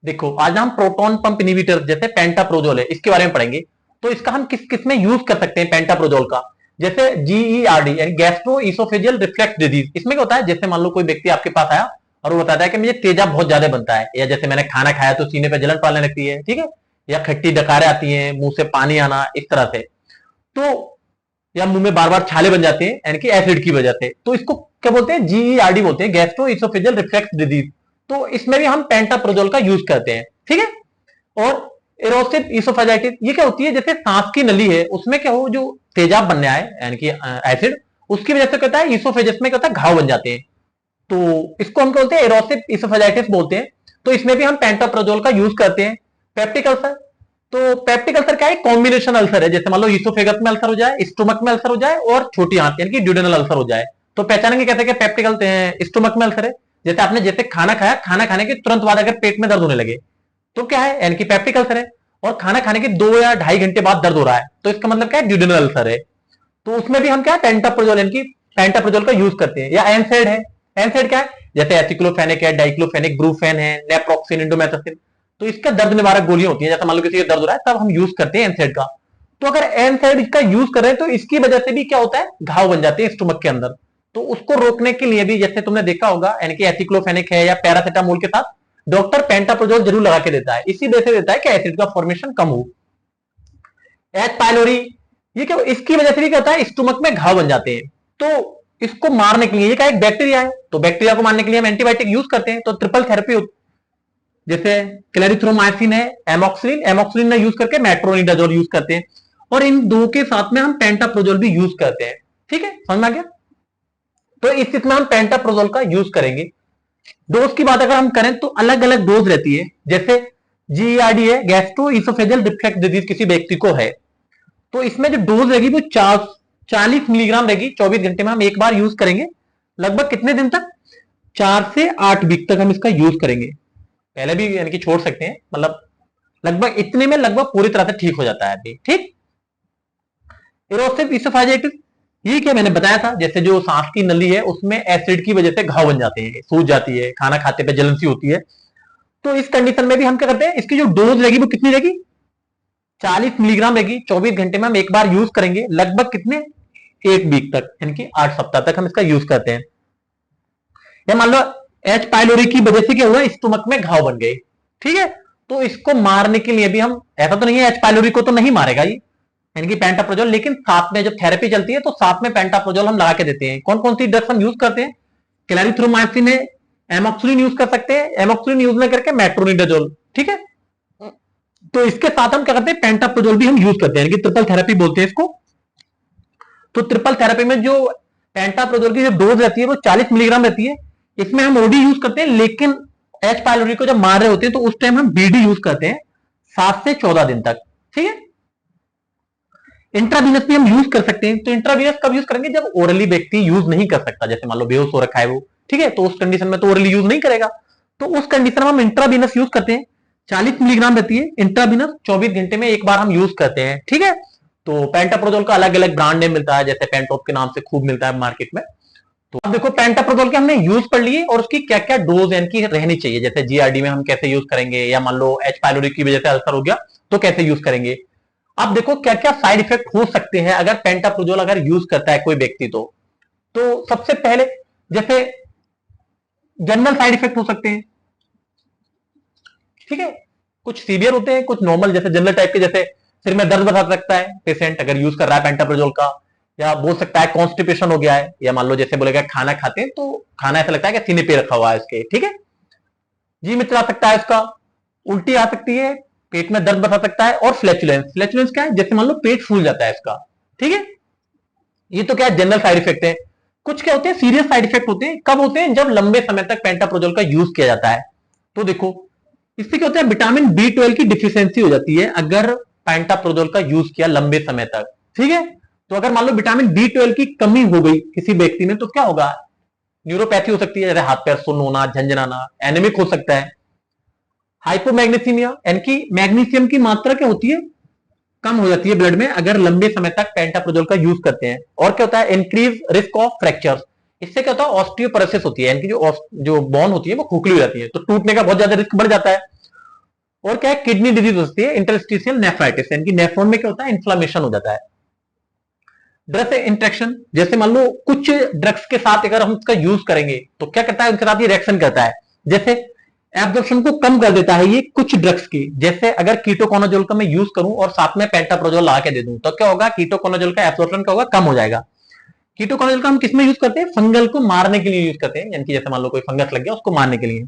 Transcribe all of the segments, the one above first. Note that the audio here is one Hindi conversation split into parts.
देखो आज हम प्रोटॉन पंप इनहिबिटर जैसे पेंटाप्रोजोल है इसके बारे में पढ़ेंगे। तो इसका हम किस किस में यूज कर सकते हैं पेंटाप्रोजोल का। जैसे जीईआरडी यानी गैस्ट्रो इसोफेजियल रिफ्लेक्स डिजीज, इसमें क्या होता है, जैसे मान लो कोई व्यक्ति आपके पास आया और वो बताता है कि मुझे तेजाब बहुत ज्यादा बनता है, या जैसे मैंने खाना खाया तो सीने पे जलन पड़ने लगती है, ठीक है, या खट्टी डकारें आती हैं, मुंह से पानी आना, इस तरह से। तो या मुंह में बार बार छाले बन जाते हैं यानी कि एसिड की वजह से, तो इसको क्या बोलते हैं, जीईआरडी बोलते हैं, गैस्ट्रो इसोफेजियल रिफ्लेक्स डिजीज। तो इसमें भी हम पेंटाप्रोजोल का यूज करते हैं, ठीक है। और एरोसिव इसोफेजाइटिस ये क्या होती है, जैसे सांस की नली है उसमें क्या हो, जो तेजाब बनने आए यानी कि एसिड, उसकी वजह से कहता है इसोफेजस में कहता है घाव बन जाते हैं। तो इसको हम क्या बोलते हैं, एरोसिव इसोफेजाइटिस बोलते हैं। तो इसमें भी हम पेंटाप्रोजोल का यूज करते हैं। पेप्टिक अल्सर, तो पेप्टिक अल्सर क्या है, कॉम्बिनेशन अल्सर है, जैसे मान लो इसोफेगस में अल्सर हो जाए, स्टोमक में अल्सर हो जाए और छोटी आंत यानी कि ड्यूडेनल अल्सर हो जाए। तो पहचानेंगे कैसे कि पेप्टिक स्टोमक में अल्सर है, जैसे आपने जैसे खाना खाया, खाना खाने के तुरंत बाद अगर पेट में दर्द होने लगे तो क्या है, यानी कि पेप्टिक अल्सर है। और खाना खाने के 2 या 2.5 घंटे बाद दर्द हो रहा है तो इसका मतलब क्या है, ड्यूडेनल अल्सर है। तो उसमें भी हम क्या है, पेंटाप्रोजोल यानी कि पेंटाप्रोजोल का यूज करते हैं। या एनसेड है, एनसेड क्या है, जैसे एसिक्लोफेनिक है, डाइक्लोफेनिक, ब्रूफेन है, नेप्रोक्सिन, इंडोमेथासिन। तो इसका दर्द निवारक गोलियां होती है, जैसे मान लो किसी का दर्द हो रहा है तब हम यूज करते हैं एनसेड का। तो अगर एनसेड का यूज कर रहे हैं तो इसकी वजह से भी क्या होता है, घाव बन जाते हैं स्टोमक के अंदर। तो उसको रोकने के लिए भी जैसे तुमने देखा होगा, यानी कि एसिक्लोफेनिक है या पैरासिटामोल के साथ डॉक्टर पेंटाप्रोजोल जरूर लगा के देता है, इसी वजह से देता है कि एसिड का फॉर्मेशन कम हो। एच पाइलोरी, ये क्या, इसकी वजह से भी क्या होता है, स्टोमक में घाव बन जाते हैं। तो इसको मारने के लिए, ये क्या एक बैक्टीरिया है, तो बैक्टीरिया को मारने के लिए हम एंटीबायोटिक यूज करते हैं। तो ट्रिपल थेरेपी, जैसे क्लेरिथ्रोमाइसिन है, एमोक्सिलिन, एमोक्सिलिन ना यूज करके मेट्रोनिडाजोल यूज करते हैं। और इन दो के साथ में हम पेंटाप्रोजोल भी यूज करते हैं, ठीक है, समझ में आ गया। तो इस स्थिति में हम पेंटाप्रोजोल का यूज करेंगे। डोज की बात अगर हम करें तो अलग अलग डोज रहती है। जैसे जीईआरडी है, गैस्ट्रो इसोफेजियल रिफ्लेक्स डिजीज, किसी व्यक्ति को है तो इसमें जो डोज रहेगी वो 40 मिलीग्राम रहेगी। 24 घंटे में हम एक बार यूज करेंगे। लगभग कितने दिन तक, 4 से 8 वीक तक हम इसका यूज करेंगे। पहले भी यानी कि छोड़ सकते हैं, मतलब लगभग इतने में लगभग पूरी तरह से ठीक हो जाता है अभी, ठीक। एरोसिव इसोफेजाइटिस, ये क्या मैंने बताया था, जैसे जो सांस की नली है उसमें एसिड की वजह से घाव बन जाते हैं, सूज जाती है, खाना खाते पे जलन सी होती है। तो इस कंडीशन में भी हम क्या करते हैं, इसकी जो डोज रहेगी वो कितनी रहेगी, 40 मिलीग्राम रहेगी। 24 घंटे में हम एक बार यूज करेंगे, लगभग कितने, 1 वीक तक, यानी कि 8 सप्ताह तक हम इसका यूज करते हैं। या मान लो एच पाइलोरी की वजह से क्या हुआ, स्टोमक में घाव बन गए, ठीक है। तो इसको मारने के लिए भी हम, ऐसा तो नहीं है एच पाइलोरी को तो नहीं मारेगा ये, यानी कि पेंटाप्रोजोल, लेकिन साथ में जब थेरेपी चलती है तो साथ में पेंटाप्रोजोल हम लगा के देते हैं। कौन कौन सी ड्रग्स हम यूज करते हैं, क्लैरिथ्रोमाइसिन है, एमोक्सिलिन यूज कर सकते हैं, एमोक्सिलिन यूज नहीं करके मेट्रोनिडाजोल, ठीक है। तो इसके साथ हम क्या करते हैं, पेंटाप्रोजोल भी हम यूज करते हैं, यानी कि ट्रिपल थेरेपी बोलते हैं इसको। तो ट्रिपल थेरेपी में जो पेंटाप्रोजोल की जो डोज रहती है वो 40 मिलीग्राम रहती है। इसमें हम ओडी यूज करते हैं, लेकिन एच पाइलोरी को जब मार रहे होते हैं तो उस टाइम हम बीडी यूज करते हैं 7 से 14 दिन तक, ठीक है। इंट्रावीनस भी हम यूज कर सकते हैं। तो इंट्रावीनस कब यूज करेंगे, जब ओरली व्यक्ति यूज नहीं कर सकता, जैसे मान लो बेहोश हो रखा है वो, ठीक है, तो उस कंडीशन में तो ओरली यूज नहीं करेगा। तो उस कंडीशन में हम इंट्रावीनस यूज करते हैं। 40 मिलीग्राम रहती है इंट्रावीनस, 24 घंटे में एक बार हम यूज करते हैं, ठीक है। तो पेंटाप्रोजोल का अलग अलग ब्रांड नेम मिलता है, जैसे पेंटॉप के नाम से खूब मिलता है मार्केट में। तो अब देखो पेंटाप्रोजोल के हमने यूज पढ़ लिए और उसकी क्या क्या डोज इनकी रहनी चाहिए, जैसे जीआरडी में हम कैसे यूज करेंगे, या मान लो एच पाइलोरी की वजह से अल्सर हो गया तो कैसे यूज करेंगे। अब देखो क्या क्या साइड इफेक्ट हो सकते हैं अगर पेंटाप्रोजोल अगर यूज करता है कोई व्यक्ति। तो सबसे पहले जैसे जनरल साइड इफेक्ट हो सकते हैं, ठीक है, कुछ सीवियर होते हैं, कुछ नॉर्मल, जैसे जनरल टाइप के, जैसे सिर में दर्द बता सकता है पेशेंट अगर यूज कर रहा है पेंटाप्रोजोल का, या बोल सकता है कॉन्स्टिपेशन हो गया है, या मान लो जैसे बोलेगा खाना खाते हैं तो खाना ऐसा लगता है कि सीने पे रखा हुआ है इसके, ठीक है। जी मित्र आ सकता है इसका, उल्टी आ सकती है, पेट में दर्द बता सकता है, और फ्लैचुलेंस, फ्लैचुलेंस क्या है, जैसे मान लो पेट फूल जाता है इसका, ठीक है। ये तो क्या है, जनरल साइड इफेक्ट है। कुछ क्या होते हैं, सीरियस साइड इफेक्ट होते हैं, कब होते हैं, जब लंबे समय तक पेंटाप्रोजोल का यूज किया जाता है। तो देखो इससे क्या होता है, विटामिन B12 की डिफिशियंसी हो जाती है अगर पेंटाप्रोजोल का यूज किया लंबे समय तक, ठीक है। तो अगर मान लो विटामिन B12 की कमी हो गई किसी व्यक्ति में तो क्या होगा, न्यूरोपैथी हो सकती है, जैसे हाथ पैर सुन्न होना, झंझनाना, एनेमिक हो सकता है। हाइपोमैग्नीसीमिया, यानी कि मैग्नीशियम की मात्रा क्या होती है, कम हो जाती है ब्लड में अगर लंबे समय तक पेंटाप्रोजोल का यूज करते हैं। और क्या होता है, इंक्रीज रिस्क ऑफ फ्रैक्चर्स, इससे क्या होता है, ऑस्टियोपोरोसिस होती है, यानी कि जो बोन होती है वो खोखली हो जाती है, तो टूटने का बहुत ज्यादा रिस्क बढ़ जाता है। और क्या है, किडनी डिजीज होती है, इंटरस्टिशियल नेफ्राइटिस, यानी कि नेफ्रॉन में क्या होता है, इन्फ्लामेशन हो जाता है। ड्रग इंट्रैक्शन, जैसे मान लो कुछ ड्रग्स के साथ अगर हम इसका यूज करेंगे तो क्या करता है, उनके साथ ये रिएक्शन करता है, जैसे एब्जॉर्प्शन को कम कर देता है ये कुछ ड्रग्स की। जैसे अगर कीटोकोनाजोल का मैं यूज करूं और साथ में पेंटाप्रोजोल लगा के दे दूं तो क्या होगा, कीटोकोनाजोल का एब्जॉर्प्शन क्या होगा, कम हो जाएगा। कीटोकोनाजोल का हम किसमें यूज करते हैं, फंगल को मारने के लिए यूज करते हैं, यानी कि जैसे मान लो कोई फंगस लग गया उसको मारने के लिए,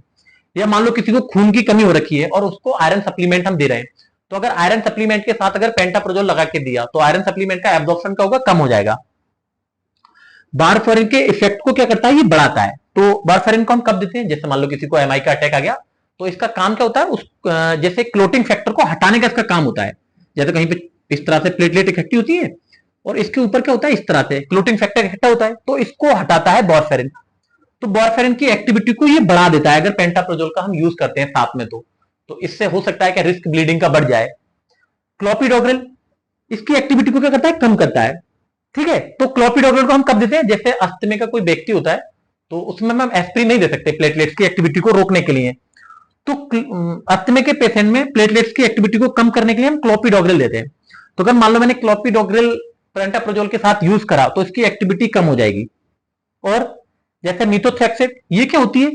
या मान लो किसी को खून की कमी हो रखी है और उसको आयरन सप्लीमेंट हम दे रहे हैं, तो अगर आयरन सप्लीमेंट के साथ अगर पेंटाप्रोजोल लगा के दिया तो आयरन सप्लीमेंट का एब्जॉर्प्शन का होगा, कम हो जाएगा। वारफेरिन के इफेक्ट को क्या करता है, ये बढ़ाता है। तो वारफेरिन को हम कब देते हैं, जैसे मान लो किसी को एमआई का अटैक आ गया तो इसका काम क्या होता है, उस जैसे क्लोटिंग फैक्टर को हटाने का इसका काम होता है। जैसे कहीं पे इस तरह से प्लेटलेट इकट्ठी होती है और इसके ऊपर क्या होता है, इस तरह से क्लोटिंग फैक्टर इकट्ठा होता है, तो इसको हटाता है वारफेरिन। तो वारफेरिन की एक्टिविटी को ये बढ़ा देता है अगर पेंटाप्रोजोल का हम यूज करते हैं साथ में, तो इससे हो सकता है कि रिस्क ब्लीडिंग का बढ़ जाए। क्लोपिडोग्रेल इसकी एक्टिविटी को क्या करता है, कम करता है। ठीक है, तो क्लोपिडोग्रेल को हम कब देते हैं, जैसे अस्थमे का कोई व्यक्ति होता है तो उसमें हम एस्प्रिन नहीं दे सकते प्लेटलेट्स की एक्टिविटी को रोकने के लिए, तो अस्थमे के पेशेंट में प्लेटलेट्स की एक्टिविटी को कम करने के लिए हम क्लोपिडोग्रेल देते हैं। तो अगर मान लो मैंने क्लोपिडोग्रेल पेंटाप्रोजोल के साथ यूज करा तो इसकी एक्टिविटी कम हो जाएगी। और जैसे मीथोट्रेक्सेट, ये क्या होती है,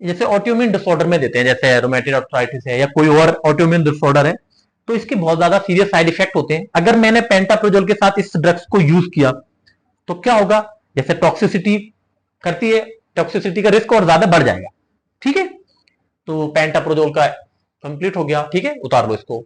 जैसे ऑटोइम्यून डिसऑर्डर में देते हैं, जैसे रोमेटॉइड आर्थराइटिस है या कोई और ऑटोइम्यून डिसऑर्डर है, तो इसके बहुत ज्यादा सीरियस साइड इफेक्ट होते हैं। अगर मैंने पेंटाप्रोजोल के साथ इस ड्रग्स को यूज किया तो क्या होगा, जैसे टॉक्सिसिटी करती है, टॉक्सिसिटी का रिस्क और ज्यादा बढ़ जाएगा। ठीक है, तो पेंटाप्रोजोल का कंप्लीट हो गया। ठीक है, उतार लो इसको।